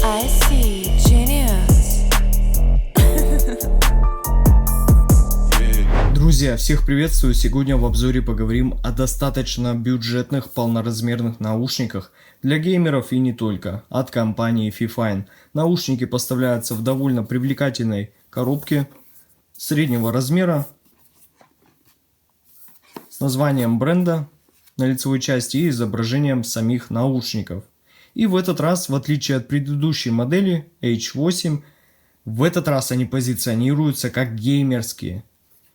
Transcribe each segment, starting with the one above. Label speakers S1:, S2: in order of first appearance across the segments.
S1: I see genius.
S2: Друзья, всех приветствую! Сегодня в обзоре поговорим о достаточно бюджетных полноразмерных наушниках для геймеров и не только, от компании Fifine. Наушники поставляются в довольно привлекательной коробке среднего размера с названием бренда на лицевой части и изображением самих наушников. И в этот раз, в отличие от предыдущей модели H8, в этот раз они позиционируются как геймерские.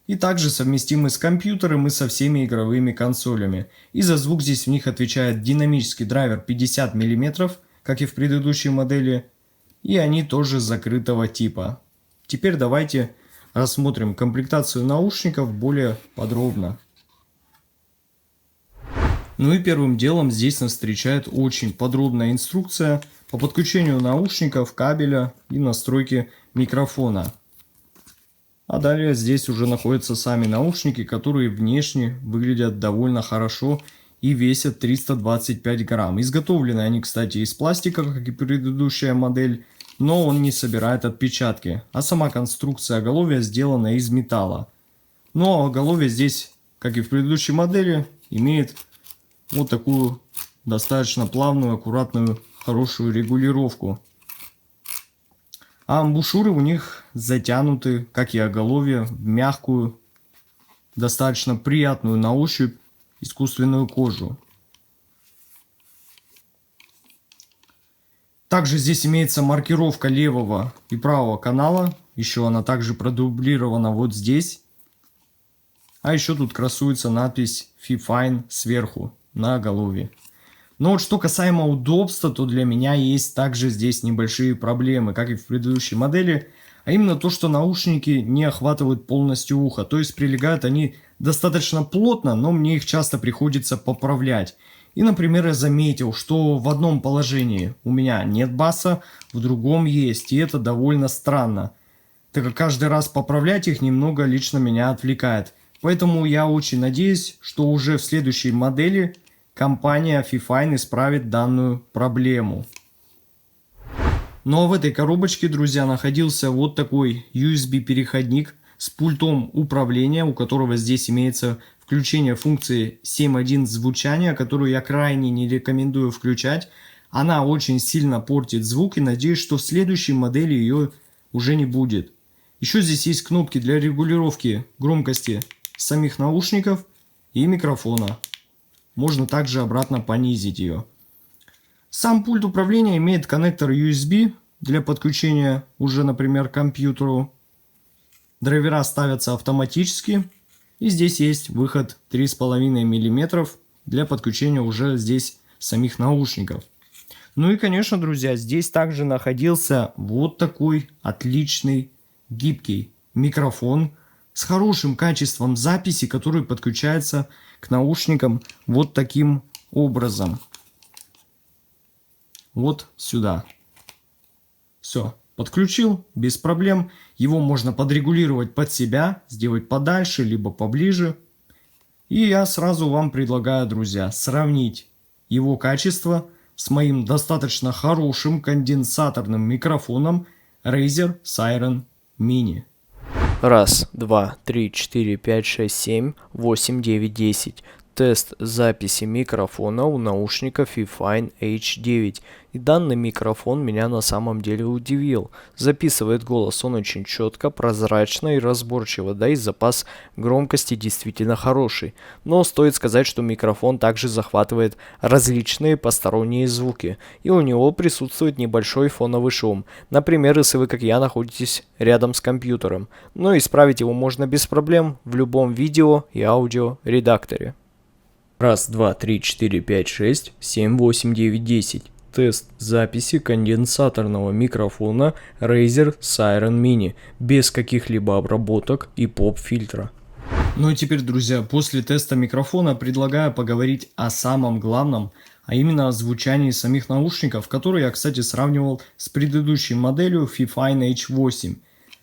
S2: И также совместимы с компьютером и со всеми игровыми консолями. И за звук здесь в них отвечает динамический драйвер 50 мм, как и в предыдущей модели. И они тоже закрытого типа. Теперь давайте рассмотрим комплектацию наушников более подробно. Ну и первым делом здесь нас встречает очень подробная инструкция по подключению наушников, кабеля и настройке микрофона. А далее здесь уже находятся сами наушники, которые внешне выглядят довольно хорошо и весят 325 грамм. Изготовлены они, кстати, из пластика, как и предыдущая модель, но он не собирает отпечатки. А сама конструкция оголовья сделана из металла. Но оголовье здесь, как и в предыдущей модели, имеет вот такую достаточно плавную, аккуратную, хорошую регулировку. А амбушюры у них затянуты, как и оголовье, в мягкую, достаточно приятную на ощупь искусственную кожу. Также здесь имеется маркировка левого и правого канала. Еще она также продублирована вот здесь. А еще тут красуется надпись Fifine сверху на оголовье. Но вот что касаемо удобства, то для меня есть также здесь небольшие проблемы, как и в предыдущей модели. А именно то, что наушники не охватывают полностью ухо. То есть прилегают они достаточно плотно, но мне их часто приходится поправлять. И, например, я заметил, что в одном положении у меня нет баса, в другом есть. И это довольно странно, так как каждый раз поправлять их немного лично меня отвлекает. Поэтому я очень надеюсь, что уже в следующей модели компания Fifine исправит данную проблему. Ну а в этой коробочке, друзья, находился вот такой USB-переходник с пультом управления, у которого здесь имеется включение функции 7.1 звучания, которую я крайне не рекомендую включать. Она очень сильно портит звук, и надеюсь, что в следующей модели ее уже не будет. Еще здесь есть кнопки для регулировки громкости самих наушников и микрофона. Можно также обратно понизить ее. Сам пульт управления имеет коннектор USB для подключения уже, например, к компьютеру. Драйвера ставятся автоматически. И здесь есть выход 3,5 мм для подключения уже здесь самих наушников. Ну и, конечно, друзья, здесь также находился вот такой отличный гибкий микрофон с хорошим качеством записи, который подключается к наушникам вот таким образом. Вот сюда. Все, подключил без проблем. Его можно подрегулировать под себя, сделать подальше, либо поближе. И я сразу вам предлагаю, друзья, сравнить его качество с моим достаточно хорошим конденсаторным микрофоном Razer Siren Mini.
S3: Раз, два, три, четыре, пять, шесть, семь, восемь, девять, 10. Тест записи микрофона у наушников Fifine H9. И данный микрофон меня на самом деле удивил. Записывает голос он очень четко, прозрачно и разборчиво, да и запас громкости действительно хороший. Но стоит сказать, что микрофон также захватывает различные посторонние звуки. И у него присутствует небольшой фоновый шум. Например, если вы, как я, находитесь рядом с компьютером. Но исправить его можно без проблем в любом видео и аудио редакторе. Раз, два, три, четыре, пять, шесть, семь, восемь, девять, 10. Тест записи конденсаторного микрофона Razer Siren Mini без каких-либо обработок и поп-фильтра.
S2: Ну и теперь, друзья, после теста микрофона предлагаю поговорить о самом главном, а именно о звучании самих наушников, которые я, кстати, сравнивал с предыдущей моделью Fifine H8.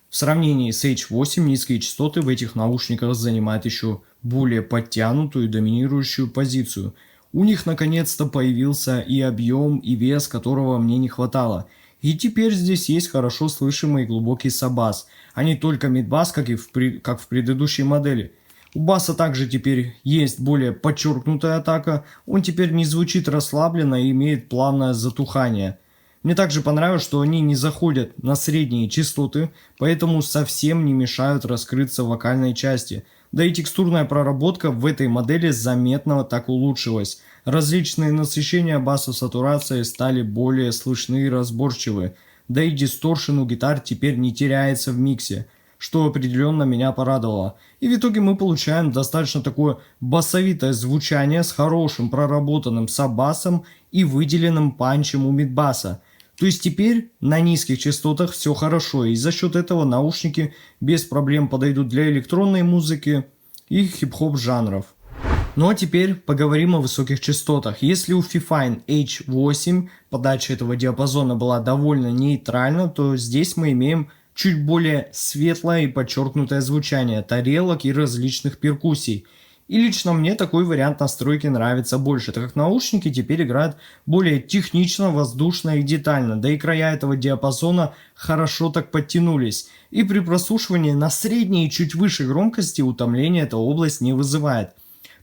S2: В сравнении с H8 низкие частоты в этих наушниках занимают еще более подтянутую доминирующую позицию. У них наконец-то появился и объем, и вес, которого мне не хватало. И теперь здесь есть хорошо слышимый и глубокий саббас, а не только мидбас, как в предыдущей модели. У баса также теперь есть более подчеркнутая атака, он теперь не звучит расслабленно и имеет плавное затухание. Мне также понравилось, что они не заходят на средние частоты, поэтому совсем не мешают раскрыться вокальной части. Да и текстурная проработка в этой модели заметно так улучшилась. Различные насыщения баса сатурации стали более слышны и разборчивы. Да и дисторшн у гитар теперь не теряется в миксе, что определенно меня порадовало. И в итоге мы получаем достаточно такое басовитое звучание с хорошим проработанным саббасом и выделенным панчем у мидбаса. То есть теперь на низких частотах все хорошо, и за счет этого наушники без проблем подойдут для электронной музыки и хип-хоп жанров. Ну а теперь поговорим о высоких частотах. Если у Fifine H8 подача этого диапазона была довольно нейтральна, то здесь мы имеем чуть более светлое и подчеркнутое звучание тарелок и различных перкуссий. И лично мне такой вариант настройки нравится больше, так как наушники теперь играют более технично, воздушно и детально, да и края этого диапазона хорошо так подтянулись. И при прослушивании на средней и чуть выше громкости утомления эта область не вызывает.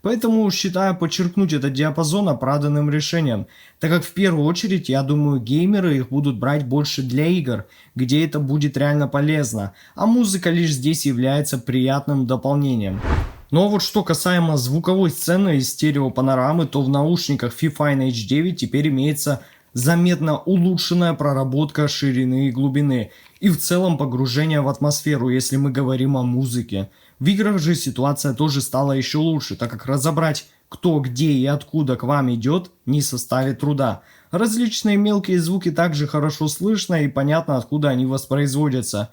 S2: Поэтому считаю подчеркнуть этот диапазон оправданным решением, так как в первую очередь, я думаю, геймеры их будут брать больше для игр, где это будет реально полезно, а музыка лишь здесь является приятным дополнением. Но вот что касаемо звуковой сцены и стереопанорамы, то в наушниках Fifine H9 теперь имеется заметно улучшенная проработка ширины и глубины и в целом погружение в атмосферу, если мы говорим о музыке. В играх же ситуация тоже стала еще лучше, так как разобрать, кто, где и откуда к вам идет, не составит труда. Различные мелкие звуки также хорошо слышно и понятно, откуда они воспроизводятся.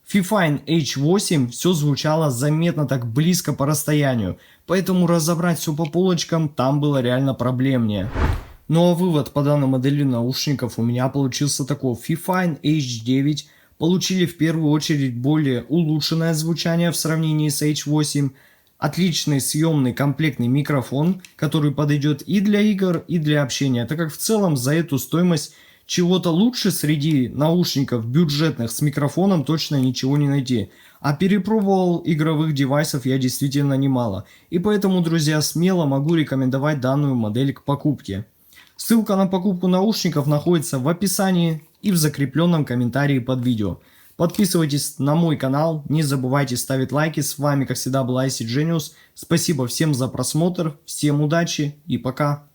S2: В Fifine H8 все звучало заметно так близко по расстоянию, поэтому разобрать все по полочкам там было реально проблемнее. Ну а вывод по данной модели наушников у меня получился такой. Fifine H9 получили в первую очередь более улучшенное звучание в сравнении с H8, отличный съемный комплектный микрофон, который подойдет и для игр, и для общения, так как в целом за эту стоимость чего-то лучше среди наушников бюджетных с микрофоном точно ничего не найти. А перепробовал игровых девайсов я действительно немало. И поэтому, друзья, смело могу рекомендовать данную модель к покупке. Ссылка на покупку наушников находится в описании и в закрепленном комментарии под видео. Подписывайтесь на мой канал, не забывайте ставить лайки. С вами, как всегда, был IC Genius. Спасибо всем за просмотр, всем удачи и пока.